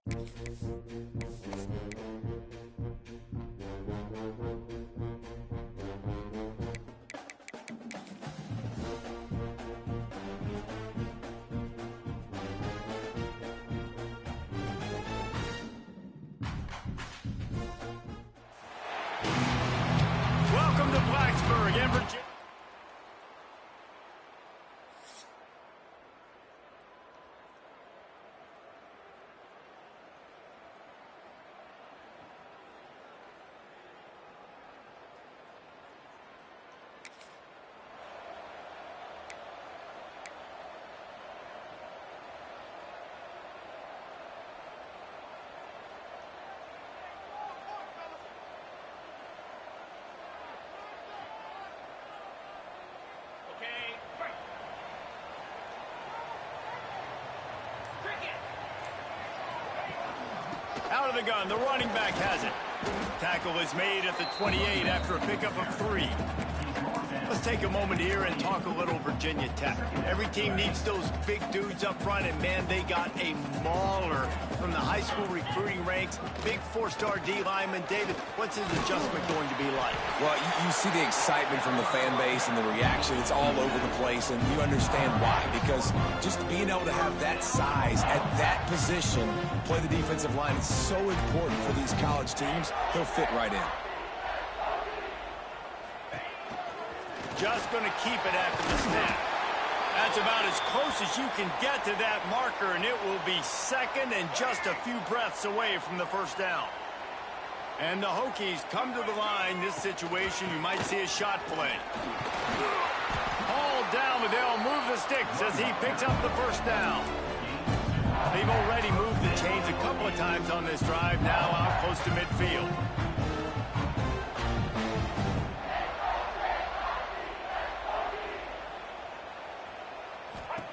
Welcome to Blacksburg and Virginia. Out of the gun, the running back has it. Tackle is made at the 28 after a pickup of 3. Let's take a moment here and talk a little Virginia Tech. Every team needs those big dudes up front, and man, they got a mauler from the high school recruiting ranks. Big 4-star D lineman. David, what's his adjustment going to be like? Well, you see the excitement from the fan base and the reaction. It's all over the place, and you understand why. Because just being able to have that size at that position, play the defensive line, is so important for these college teams. He'll fit right in. Just going to keep it after the snap. That's about as close as you can get to that marker, and it will be second and just a few breaths away from the first down. And the Hokies come to the line. This situation, you might see a shot play. Hauled down, but they'll move the sticks as he picks up the first down. They've already moved the chains a couple of times on this drive, now out close to midfield.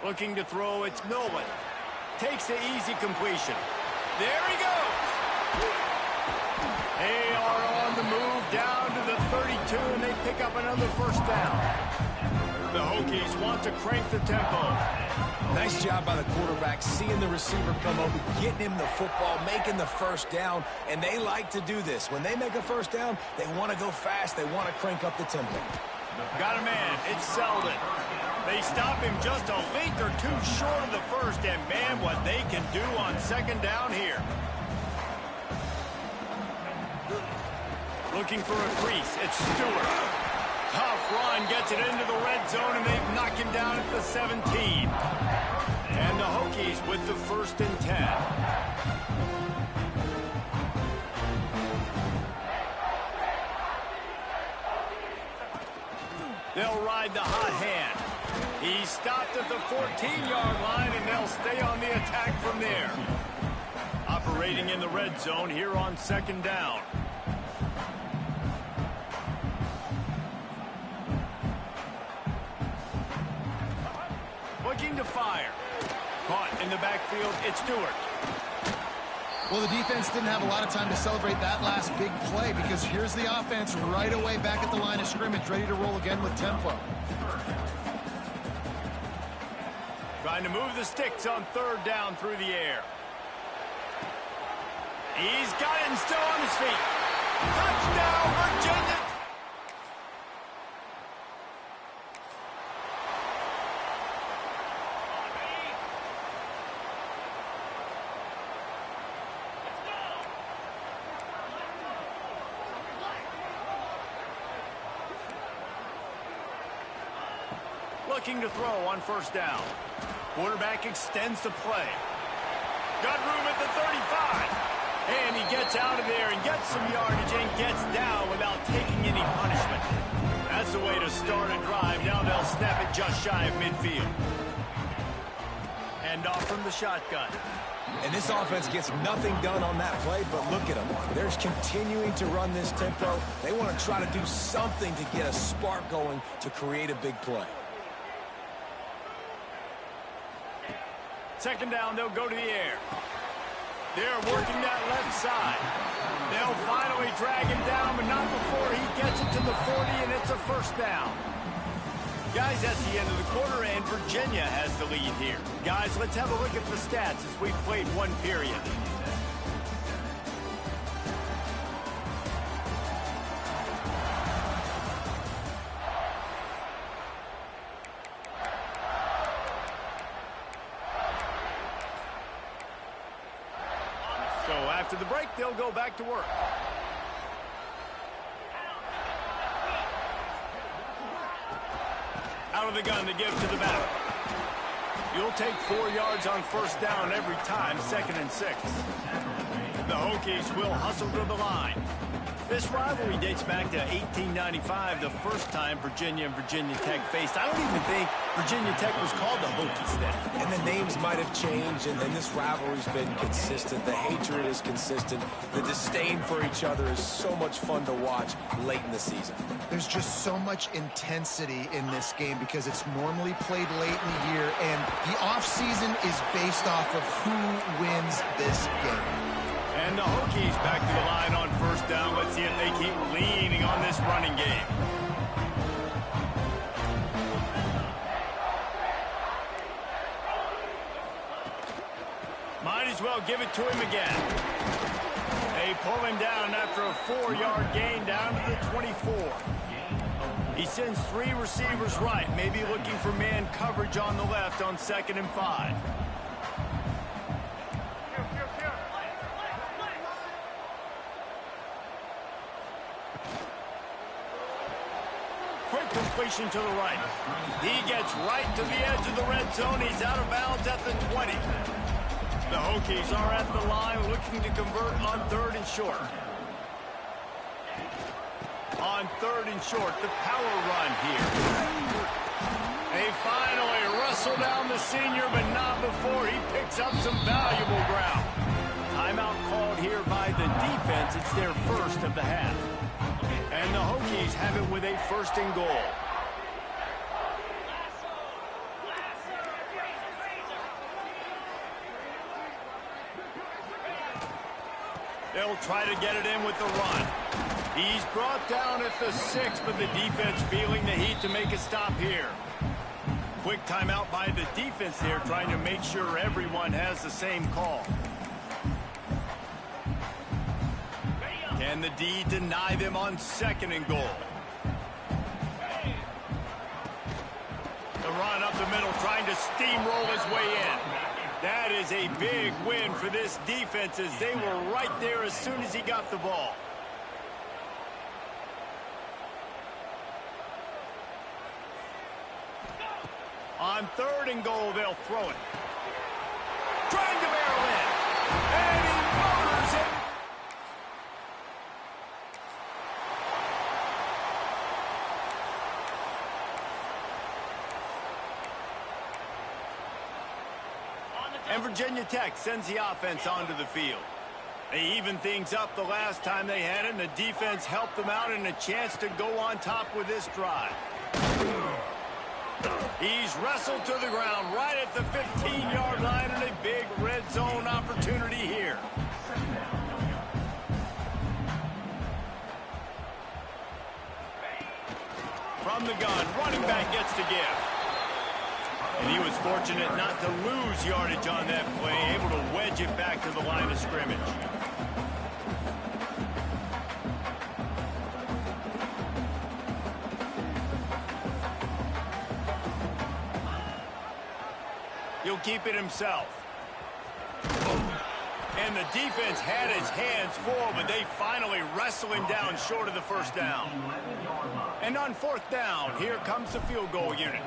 Looking to throw, it's Nolan. Takes the easy completion. There he goes. They are on the move down to the 32, and they pick up another first down. The Hokies want to crank the tempo. Nice job by the quarterback, seeing the receiver come over, getting him the football, making the first down, and they like to do this. When they make a first down, they want to go fast. They want to crank up the tempo. Got a man. It's Selden. They stop him just a link or two short of the first, and man, what they can do on second down here. Looking for a crease, it's Stewart. Tough run, gets it into the red zone, and they knock him down at the 17. And the Hokies with the 1st and 10. They'll ride the hot hand. He stopped at the 14-yard line, and they'll stay on the attack from there. Operating in the red zone here on second down. Looking to fire. Caught in the backfield, it's Stewart. Well, the defense didn't have a lot of time to celebrate that last big play because here's the offense right away back at the line of scrimmage, ready to roll again with tempo. Trying to move the sticks on third down through the air. He's got it and still on his feet. Touchdown, Virginia! Looking to throw on first down. Quarterback extends the play. Got room at the 35. And he gets out of there and gets some yardage and gets down without taking any punishment. That's the way to start a drive. Now they'll snap it just shy of midfield. And off from the shotgun. And this offense gets nothing done on that play, but look at them. They're continuing to run this tempo. They want to try to do something to get a spark going to create a big play. Second down, they'll go to the air. They're working that left side. They'll finally drag him down, but not before he gets it to the 40, and it's a first down. Guys, that's the end of the quarter, and Virginia has the lead here. Guys, let's have a look at the stats as we've played one period. So after the break, they'll go back to work. Out of the gun to give to the batter. You'll take 4 yards on first down every time, 2nd and 6. The Hokies will hustle to the line. This rivalry dates back to 1895, the first time Virginia and Virginia Tech faced. I don't even think Virginia Tech was called the Hokies then. And the names might have changed, and this rivalry's been consistent. The hatred is consistent. The disdain for each other is so much fun to watch late in the season. There's just so much intensity in this game because it's normally played late in the year, and the offseason is based off of who wins this game. And the Hokies back to the line on first down. Let's see if they keep leaning on this running game. Might as well give it to him again. They pull him down after a 4-yard gain down to the 24. He sends 3 receivers right, maybe looking for man coverage on the left on 2nd and 5. Quick completion to the right. He gets right to the edge of the red zone. He's out of bounds at the 20. The Hokies are at the line looking to convert on 3rd and short. On 3rd and short, the power run here. They finally wrestle down the senior, but not before he picks up some valuable ground. Timeout called here by the defense. It's their first of the half. And the Hokies have it with a 1st and goal. They'll try to get it in with the run. He's brought down at the 6, but the defense feeling the heat to make a stop here. Quick timeout by the defense there, trying to make sure everyone has the same call. Can the D deny them on 2nd and goal? The run up the middle, trying to steamroll his way in. That is a big win for this defense as they were right there as soon as he got the ball. On 3rd and goal, they'll throw it. Trying to barrel in. And he murders it. And Virginia Tech sends the offense onto the field. They evened things up the last time they had it, and the defense helped them out and a chance to go on top with this drive. He's wrestled to the ground right at the 15-yard line and a big red zone opportunity here. From the gun, running back gets to give. And he was fortunate not to lose yardage on that play, able to wedge it back to the line of scrimmage. He'll keep it himself. And the defense had his hands full, but they finally wrestle him down short of the 1st down. And on 4th down, here comes the field goal unit.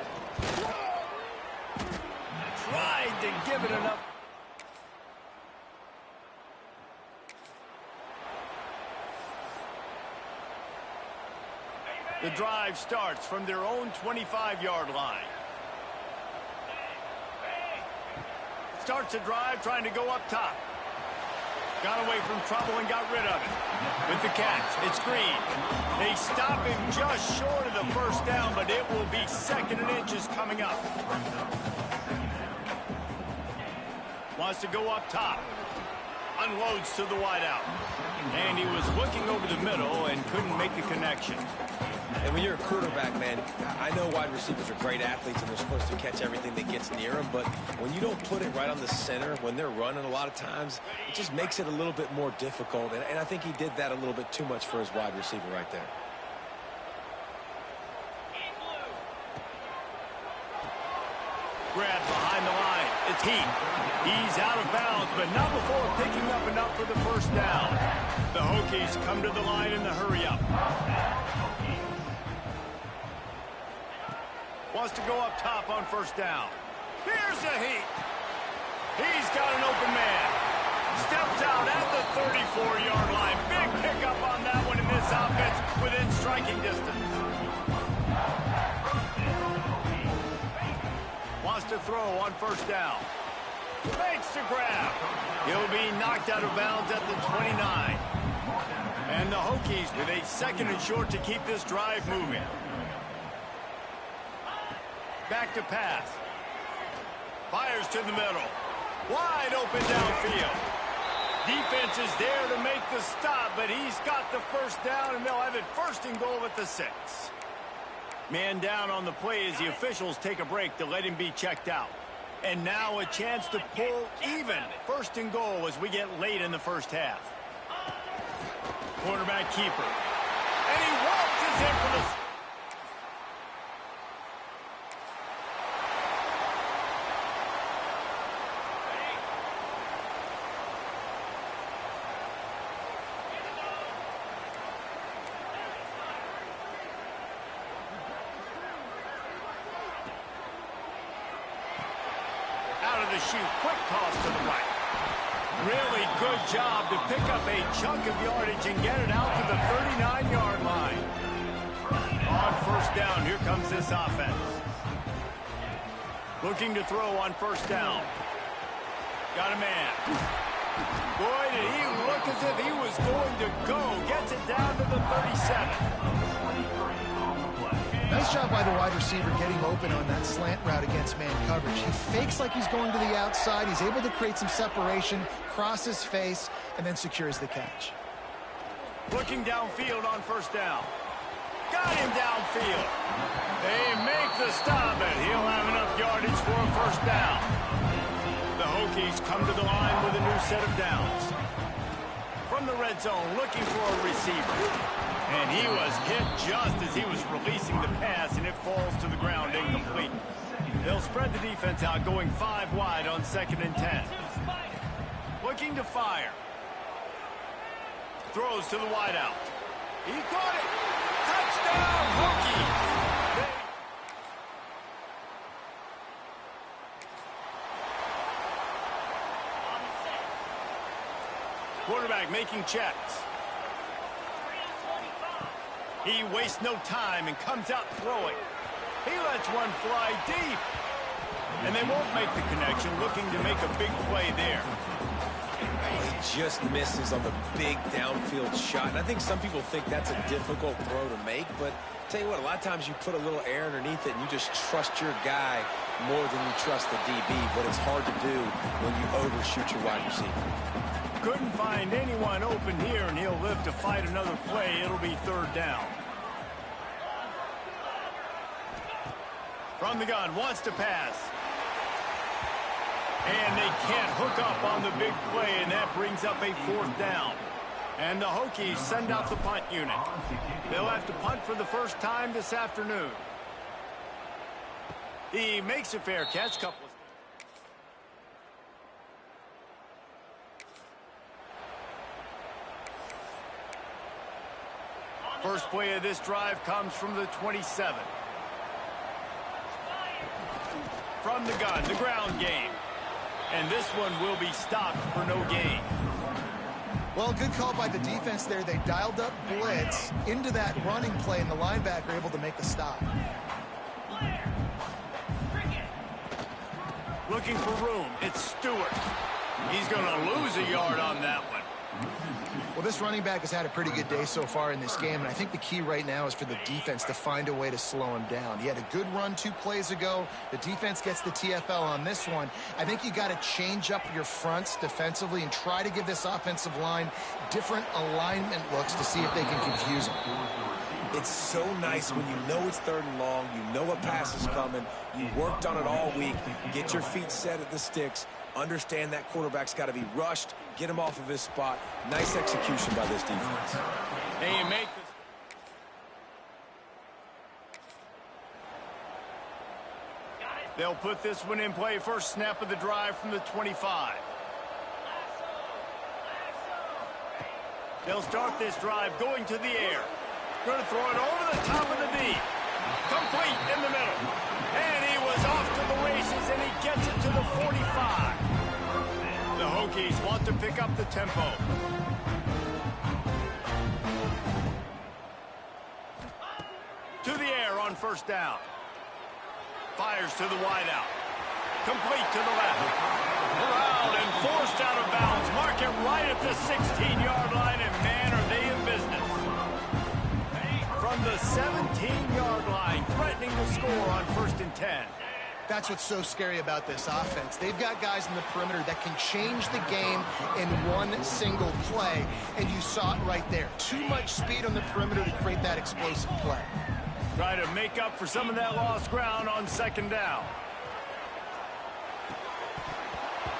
Tried to give it enough. The drive starts from their own 25-yard line. Starts a drive trying to go up top. Got away from trouble and got rid of it. With the catch, it's Green. They stop him just short of the 1st down, but it will be 2nd and inches coming up. Wants to go up top. Unloads to the wideout. And he was looking over the middle and couldn't make the connection. And when you're a quarterback, man, I know wide receivers are great athletes and they're supposed to catch everything that gets near them, but when you don't put it right on the center, when they're running a lot of times, it just makes it a little bit more difficult. And I think he did that a little bit too much for his wide receiver right there. Grab behind the line. It's heat. He's out of bounds, but not before picking up enough for the first down. The Hokies come to the line in the hurry-up. Wants to go up top on first down. Here's the heat. He's got an open man. Steps out at the 34-yard line. Big pickup on that one in this offense within striking distance. Wants to throw on first down. Makes the grab. He'll be knocked out of bounds at the 29. And the Hokies with a second and short to keep this drive moving. Back to pass. Fires to the middle. Wide open downfield. Defense is there to make the stop, but he's got the first down, and they'll have it first and goal at the 6. Man down on the play as the officials take a break to let him be checked out. And now a chance to pull even. First and goal as we get late in the first half. Quarterback keeper. And he waltzes in for the... shoot. Quick toss to the right. Really good job to pick up a chunk of yardage and get it out to the 39-yard line. On first down, here comes this offense. Looking to throw on first down. Got a man. Boy, did he look as if he was going to go. Gets it down to the 37. Nice job by the wide receiver getting open on that slant route against man coverage. He fakes like he's going to the outside. He's able to create some separation, cross his face, and then secures the catch. Looking downfield on first down. Got him downfield. They make the stop, and he'll have enough yardage for a first down. The Hokies come to the line with a new set of downs. From the red zone, looking for a receiver. And he was hit just as he was releasing the pass, and it falls to the ground incomplete. They'll spread the defense out, going 5 wide on 2nd and 10. Looking to fire. Throws to the wideout. He caught it. Touchdown, Hokies! Quarterback making checks. He wastes no time and comes out throwing. He lets one fly deep. And they won't make the connection, looking to make a big play there. He just misses on the big downfield shot. And I think some people think that's a difficult throw to make, but tell you what, a lot of times you put a little air underneath it and you just trust your guy more than you trust the DB, but it's hard to do when you overshoot your wide receiver. Couldn't find anyone open here, and he'll live to fight another play. It'll be 3rd down. From the gun, wants to pass. And they can't hook up on the big play, and that brings up a 4th down. And the Hokies send out the punt unit. They'll have to punt for the first time this afternoon. He makes a fair catch. First play of this drive comes from the 27. From the gun, the ground game. And this one will be stopped for no gain. Well, good call by the defense there. They dialed up blitz into that running play, and the linebacker able to make the stop. Looking for room. It's Stewart. He's going to lose a yard on that one. Well, this running back has had a pretty good day so far in this game, and I think the key right now is for the defense to find a way to slow him down. He had a good run 2 plays ago. The defense gets the TFL on this one. I think you got to change up your fronts defensively and try to give this offensive line different alignment looks to see if they can confuse him. It's so nice when you know it's 3rd and long, you know a pass is coming, you worked on it all week, get your feet set at the sticks, understand that quarterback's got to be rushed, get him off of his spot. Nice execution by this defense. They make this. They'll put this one in play. First snap of the drive from the 25. They'll start this drive going to the air. Going to throw it over the top of the D. Complete in the middle. And he was off to the races, and he gets it to the 45. The Hokies want to pick up the tempo. To the air on first down. Fires to the wideout. Complete to the left. Corralled and forced out of bounds. Mark it right at the 16-yard line, and man, are they in business. From the 17-yard line, threatening to score on 1st and 10. That's what's so scary about this offense. They've got guys in the perimeter that can change the game in one single play, and you saw it right there. Too much speed on the perimeter to create that explosive play. Try to make up for some of that lost ground on 2nd down.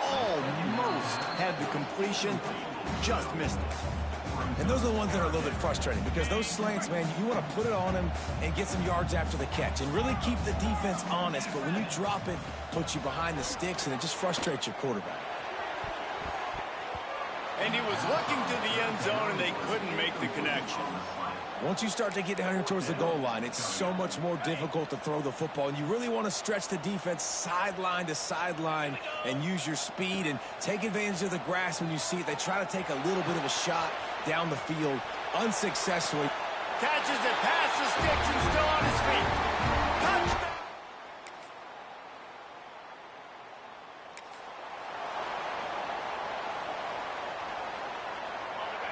Almost had the completion, just missed it. And those are the ones that are a little bit frustrating because those slants, man, you want to put it on him and get some yards after the catch and really keep the defense honest. But when you drop it, puts you behind the sticks, and it just frustrates your quarterback. And he was looking to the end zone, and they couldn't make the connection. Once you start to get down here towards the goal line, it's so much more difficult to throw the football, and you really want to stretch the defense sideline to sideline and use your speed and take advantage of the grass when you see it. They try to take a little bit of a shot down the field unsuccessfully. Catches it past the sticks and still on his feet. Touchdown!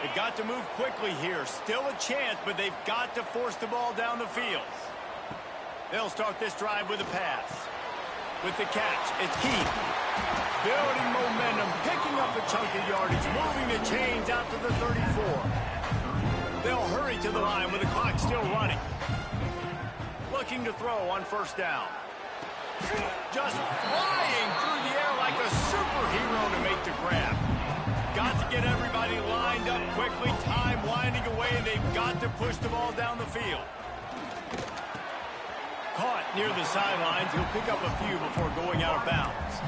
They've got to move quickly here. Still a chance, but they've got to force the ball down the field. They'll start this drive with a pass. With the catch, it's Keith. Building momentum, picking up a chunk of yardage, moving the chains out to the 34. They'll hurry to the line with the clock still running. Looking to throw on 1st down. Just flying through the air like a superhero to make the grab. Got to get everybody lined up quickly. Time winding away, and they've got to push the ball down the field. Caught near the sidelines. He'll pick up a few before going out of bounds.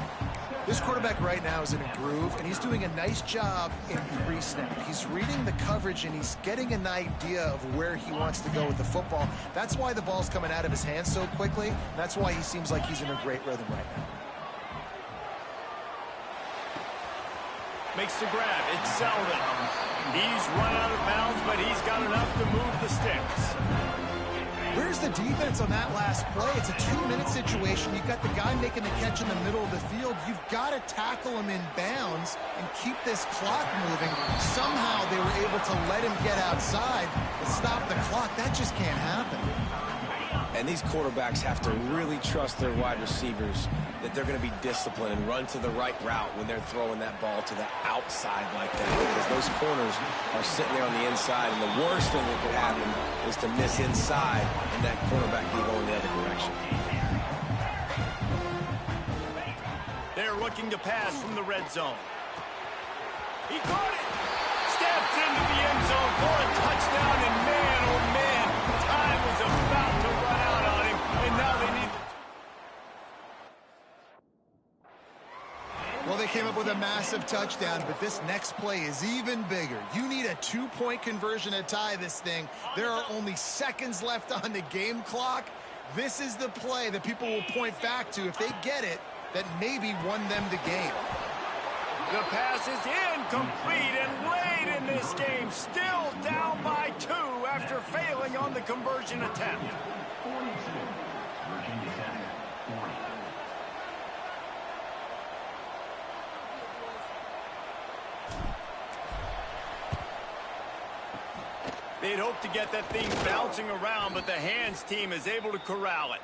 This quarterback right now is in a groove, and he's doing a nice job in pre-snap. He's reading the coverage, and he's getting an idea of where he wants to go with the football. That's why the ball's coming out of his hands so quickly. That's why he seems like he's in a great rhythm right now. Makes the grab. It's Selden. He's run out of bounds, but he's got enough to move the sticks. Where's the defense on that last play? It's a 2-minute situation. You've got the guy making the catch in the middle of the field. You've got to tackle him in bounds and keep this clock moving. Somehow they were able to let him get outside and stop the clock. That just can't happen. And these quarterbacks have to really trust their wide receivers that they're going to be disciplined and run to the right route when they're throwing that ball to the outside like that. Because those corners are sitting there on the inside, and the worst thing that could happen is to miss inside and that quarterback be going the other direction. They're looking to pass from the red zone. He caught it! Steps into the end zone for a touchdown, and man, oh man, time was about to run out on him, and now they need... Well, they came up with a massive touchdown, but this next play is even bigger. You need a 2-point conversion to tie this thing. There are only seconds left on the game clock. This is the play that people will point back to if they get it, that maybe won them the game. The pass is incomplete and late in this game. Still down by 2 after failing on the conversion attempt. They'd hoped to get that thing bouncing around, but the hands team is able to corral it.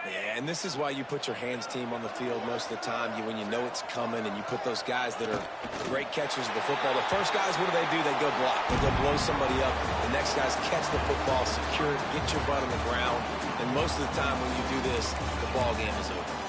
Yeah, and this is why you put your hands team on the field most of the time. When you know it's coming, and you put those guys that are great catchers of the football. The first guys, what do? They go block. They go blow somebody up. The next guys catch the football, secure it, get your butt on the ground. And most of the time when you do this, the ball game is over.